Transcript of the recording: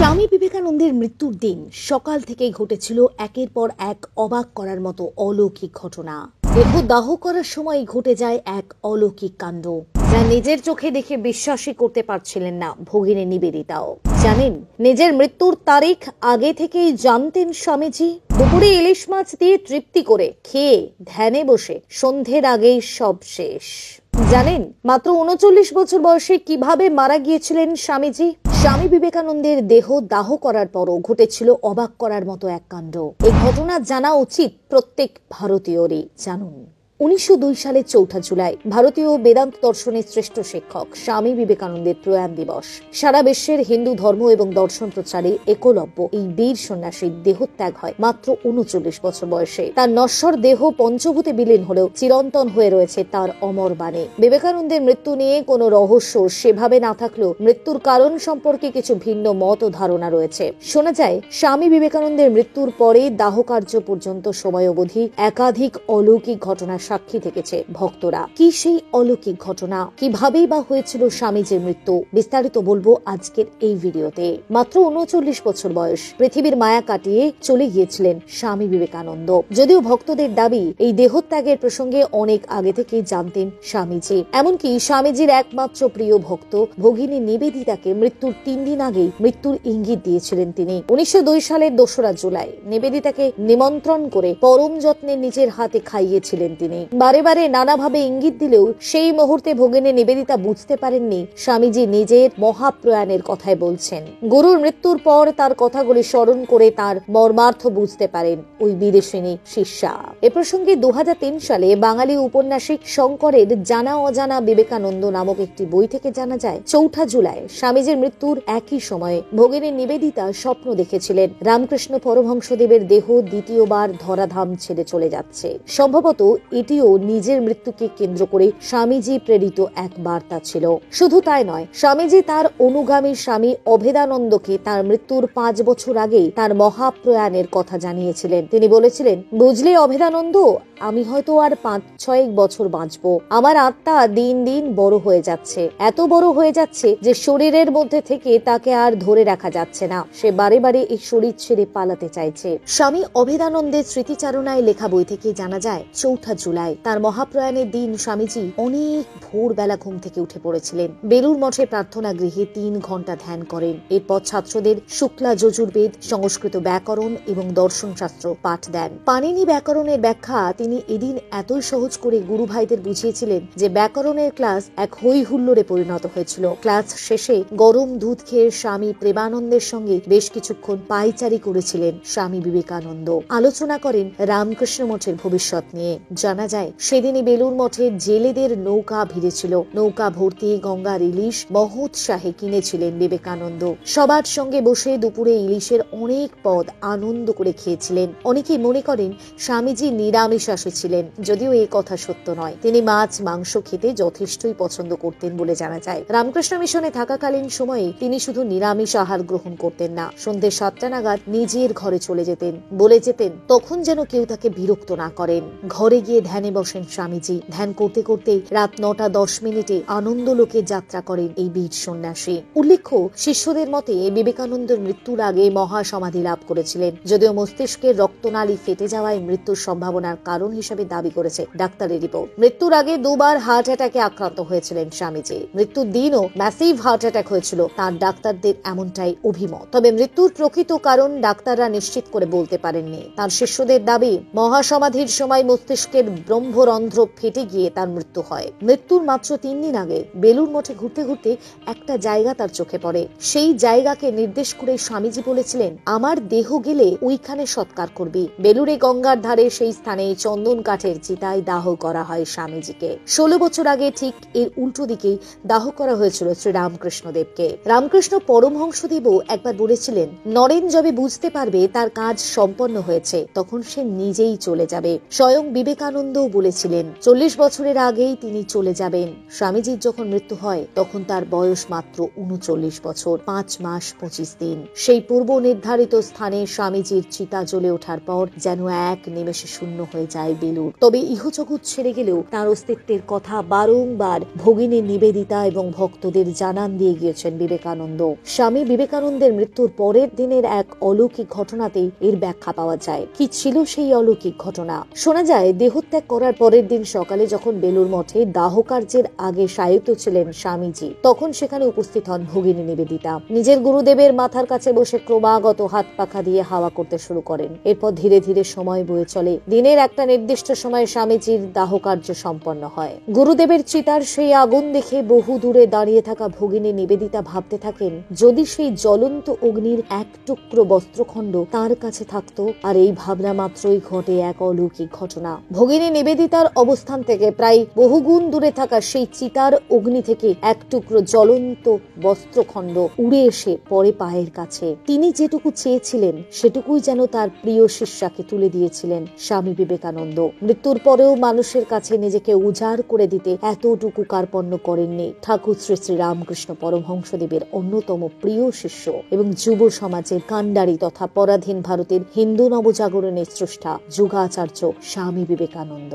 স্বামী বিবেকানন্দের মৃত্যুর দিন সকাল থেকেই ঘটেছিল একের পর এক অবাক করার মতো অলৌকিক ঘটনা। দেহ দাহ করার সময় ঘটে যায় এক অলৌকিক কাণ্ড, যা নিজের চোখে দেখে বিশ্বাসই করতে পারছিলেন না ভগিনী নিবেদিতাও। জানেন, নিজের মৃত্যুর তারিখ আগে থেকেই জানতেন স্বামীজি। দুপুরে ইলিশ মাছ দিয়ে তৃপ্তি করে খেয়ে ধ্যানে বসে সন্ধ্যের আগেই সব শেষ। জানেন, মাত্র ৩৯ বছর বয়সে কিভাবে মারা গিয়েছিলেন স্বামীজি? স্বামী বিবেকানন্দের দেহ দাহ করার পরও ঘটেছিল অবাক করার মতো এক কাণ্ড। এই ঘটনা জানা উচিত প্রত্যেক ভারতীয়রই। জানুন, ১৯০২ সালের ৪ জুলাই ভারতীয় বেদান্ত দর্শনের শ্রেষ্ঠ শিক্ষক স্বামী বিবেকানন্দের প্রয়াণ দিবস। সারা বিশ্বের হিন্দু ধর্ম এবং দর্শন প্রচারে একলব্য এই বীর সন্ন্যাসীর দেহত্যাগ হয় মাত্র ৩৯ বছর বয়সে। তার নশ্বর দেহ পঞ্চভূতে বিলীন হলেও চিরন্তন হয়ে রয়েছে তার অমর বাণী। বিবেকানন্দের মৃত্যু নিয়ে কোনো রহস্য সেভাবে না থাকলেও মৃত্যুর কারণ সম্পর্কে কিছু ভিন্ন মত ও ধারণা রয়েছে। শোনা যায়, স্বামী বিবেকানন্দের মৃত্যুর পরে দাহ কার্য পর্যন্ত সময় অবধি একাধিক অলৌকিক ঘটনা সাক্ষী থেকেছে ভক্তরা। কি সেই অলৌকিক ঘটনা? কিভাবেই বা হয়েছিল স্বামীজির মৃত্যু? বিস্তারিত বলবো আজকের এই ভিডিওতে। মাত্র ৩৯ বছর বয়স, পৃথিবীর মায়া কাটিয়ে চলে গিয়েছিলেন স্বামী বিবেকানন্দ। যদিও ভক্তদের দাবি এই দেহত্যাগের প্রসঙ্গে অনেক আগে থেকেই জানতেন স্বামীজি। এমনকি স্বামীজির একমাত্র প্রিয় ভক্ত ভগিনী নিবেদিতাকে মৃত্যুর ৩ দিন আগেই মৃত্যুর ইঙ্গিত দিয়েছিলেন তিনি। ১৯০২ সালের ২রা জুলাই নিবেদিতাকে নিমন্ত্রণ করে পরম যত্নে নিজের হাতে খাইয়েছিলেন তিনি। বারে বারে নানাভাবে ইঙ্গিত দিলেও সেই মুহূর্তে ভগিনী নিবেদিতা বুঝতে পারেননি স্বামীজি নিজের মহাপ্রয়াণের কথাই বলছেন। গুরুর মৃত্যুর পর তার কথাগুলি স্মরণ করে তার মর্মার্থ বুঝতে পারেন ওই বিদেশিনী শিষ্যা। এ প্রসঙ্গে ২০০৩ সালে বাঙালি উপন্যাসিক শঙ্করের জানা অজানা বিবেকানন্দ নামক একটি বই থেকে জানা যায়, ৪ জুলাই স্বামীজির মৃত্যুর একই সময়ে ভগিনী নিবেদিতা স্বপ্ন দেখেছিলেন রামকৃষ্ণ পরমহংসদেবের দেহ দ্বিতীয়বার ধরাধাম ছেড়ে চলে যাচ্ছে। সম্ভবত এটিও নিজের মৃত্যুকে কেন্দ্র করে স্বামীজি প্রেরিত এক বার্তা ছিল। শুধু তাই নয়, স্বামীজি তার অনুগামী স্বামী অভেদানন্দকে তার মৃত্যুর ৫ বছর আগেই তার মহাপ্রয়াণের কথা জানিয়েছিলেন। তিনি বলেছিলেন, বুঝলে অভেদানন্দ, আমি হয়তো আর ৫-৬ বছর বাঁচবো। আমার আত্মা দিন দিন বড় হয়ে যাচ্ছে, এত বড় হয়ে যাচ্ছে যে শরীরের মধ্যে থেকে তাকে আর ধরে রাখা যাচ্ছে না। সে বারে বারে এই শরীর ছেড়ে পালাতে চাইছে। স্বামী অভেদানন্দের স্মৃতিচারণায় লেখা বই থেকে জানা যায়, ৪ জুলাই তার মহাপ্রয়াণের দিন স্বামীজি অনেক ভোরবেলা ঘুম থেকে উঠে পড়েছিলেন। বেলুর মঠে প্রার্থনা গৃহে ৩ ঘন্টা ধ্যান করেন। এরপর ছাত্রদের শুক্লা যজুর্বেদ, সংস্কৃত ব্যাকরণ এবং দর্শন শাস্ত্র পাঠ দেন। পাণিনি ব্যাকরণের ব্যাখ্যা তিনি এদিন এতই সহজ করে গুরু ভাইদের বুঝিয়েছিলেন যে ব্যাকরণের ক্লাস এক হই হুল্লোড়ে পরিণত হয়েছিল। ক্লাস শেষে গরম দুধ খেয়ে স্বামী প্রেমানন্দের সঙ্গে বেশ কিছুক্ষণ পায়চারি করেছিলেন স্বামী বিবেকানন্দ। আলোচনা করেন রামকৃষ্ণ মঠের ভবিষ্যৎ নিয়ে। জানা যায়, সেদিনই বেলুর মঠে জেলেদের নৌকা ভিড়েছিল। নৌকা ভর্তি গঙ্গার ইলিশ মহোৎসাহে কিনেছিলেন বিবেকানন্দ। সবার সঙ্গে বসে দুপুরে ইলিশের অনেক পদ আনন্দ করে খেয়েছিলেন। অনেকেই মনে করেন স্বামীজি নিরামিষাশী ছিলেন, যদিও এই কথা সত্য নয়। তিনি মাছ মাংস খেতে যথেষ্টই পছন্দ করতেন বলে জানা যায়। রামকৃষ্ণ মিশনে থাকাকালীন সময়ে তিনি শুধু নিরামিষ আহার গ্রহণ করতেন না, সন্ধ্যে ৭টা নাগাদ নিজের ঘরে চলে যেতেন। বলে যেতেন, তখন যেন কেউ তাকে বিরক্ত না করেন। ঘরে গিয়ে ধ্যানে বসেন স্বামীজি। ধ্যান করতে করতে রাত ৯টা ১০ আনন্দলোকে যাত্রা করেন এই বীর সন্ন্যাসী। উল্লেখ্য, শিষ্যদের মতে বিবেকানন্দের মৃত্যুর আগে মহাসমাধি লাভ করেছিলেন, যদিও মস্তিষ্কের রক্তনালী ফেটে যাওয়ায় মৃত্যুর সম্ভাবনার কারণ হিসেবে দাবি করেছে ডাক্তারের রিপোর্ট। মৃত্যুর আগে ২বার হার্ট অ্যাটাকে আক্রান্ত হয়েছিলেন স্বামীজি। মৃত্যুর দিনও ম্যাসিভ হার্ট অ্যাটাক হয়েছিল, তার ডাক্তারদের এমনটাই অভিমত। তবে মৃত্যুর প্রকৃত কারণ ডাক্তাররা নিশ্চিত করে বলতে পারেননি। তার শিষ্যদের দাবি, মহাসমাধির সময় মস্তিষ্কের ব্রহ্মরন্ধ্র ফেটে গিয়ে তার মৃত্যু হয়। মৃত্যুর মাত্র ৩ দিন আগে বেলুর মঠে ঘুরতে ঘুরতে একটা জায়গা তার চোখে পড়ে। সেই জায়গাকে নির্দেশ করে স্বামীজি বলেছিলেন, আমার দেহ গেলে ওইখানে সৎকার করবি। বেলুরে গঙ্গার ধারে সেই স্থানে চন্দন কাঠের চিতায় দাহ করা হয় স্বামীজিকে। ১৬ বছর আগে ঠিক এর উল্টো দিকেই দাহ করা হয়েছিল শ্রী রামকৃষ্ণ দেবকে। রামকৃষ্ণ পরমহংসদেবও একবার বলেছিলেন, নরেন যবে বুঝতে পারবে তার কাজ সম্পন্ন হয়েছে, তখন সে নিজেই চলে যাবে। স্বয়ং বিবেকানন্দ বিবেকানন্দও বলেছিলেন 40 বছরের আগেই তিনি চলে যাবেন। স্বামীজির যখন মৃত্যু হয় তখন তার বয়স মাত্র 39 বছর 5 মাস 25 দিন। সেই পূর্ব নির্ধারিত স্থানে স্বামীজির চিতা জ্বলে ওঠার পর যেন এক নিমেষে শূন্য হয়ে যায় বেলুর। তবে ইহজগৎ ছেড়ে গেলেও তার অস্তিত্বের কথা বারংবার ভগিনী নিবেদিতা এবং ভক্তদের জানান দিয়ে গিয়েছেন বিবেকানন্দ। স্বামী বিবেকানন্দের মৃত্যুর পরের দিনের এক অলৌকিক ঘটনাতেই এর ব্যাখ্যা পাওয়া যায়। কি ছিল সেই অলৌকিক ঘটনা? শোনা যায় দেহত্যাগ করার পরের দিন সকালে যখন বেলুর মঠে দাহ কার্যের আগে শায়িত ছিলেন স্বামীজি, তখন সেখানে উপস্থিত হন ভগিনী নিবেদিতা। নিজের গুরুদেবের মাথার কাছে বসে ক্রমাগত হাত পাখা দিয়ে হাওয়া করতে শুরু করেন। এরপর ধীরে ধীরে সময় বয়ে চলে। দিনের একটা নির্দিষ্ট সময়ে স্বামীজির দাহ কার্য সম্পন্ন হয়। গুরুদেবের চিতার সেই আগুন দেখে বহু দূরে দাঁড়িয়ে থাকা ভগিনী নিবেদিতা ভাবতে থাকেন, যদি সেই জ্বলন্ত অগ্নির এক টুকরো বস্ত্রখণ্ড তার কাছে থাকতো। আর এই ভাবনা মাত্রই ঘটে এক অলৌকিক ঘটনা। ভগিনী নিবেদিতার অবস্থান থেকে প্রায় বহুগুণ দূরে থাকা সেই চিতার অগ্নি থেকে এক টুকরো জ্বলন্ত বস্ত্রখণ্ড উড়ে এসে পড়ে পায়ের কাছে। তিনি যেটুকু চেয়েছিলেন সেটুকুই যেন তার প্রিয় শিষ্যাকে তুলে দিয়েছিলেন স্বামী বিবেকানন্দ। মৃত্যুর পরেও মানুষের কাছে নিজেকে উজাড় করে দিতে এতটুকু কার্পণ্য করেননি ঠাকুর শ্রী শ্রী রামকৃষ্ণ পরমহংসদেবের অন্যতম প্রিয় শিষ্য এবং যুব সমাজের কাণ্ডারী তথা পরাধীন ভারতের হিন্দু নবজাগরণের স্রষ্টা যুগাচার্য স্বামী বিবেকানন্দ।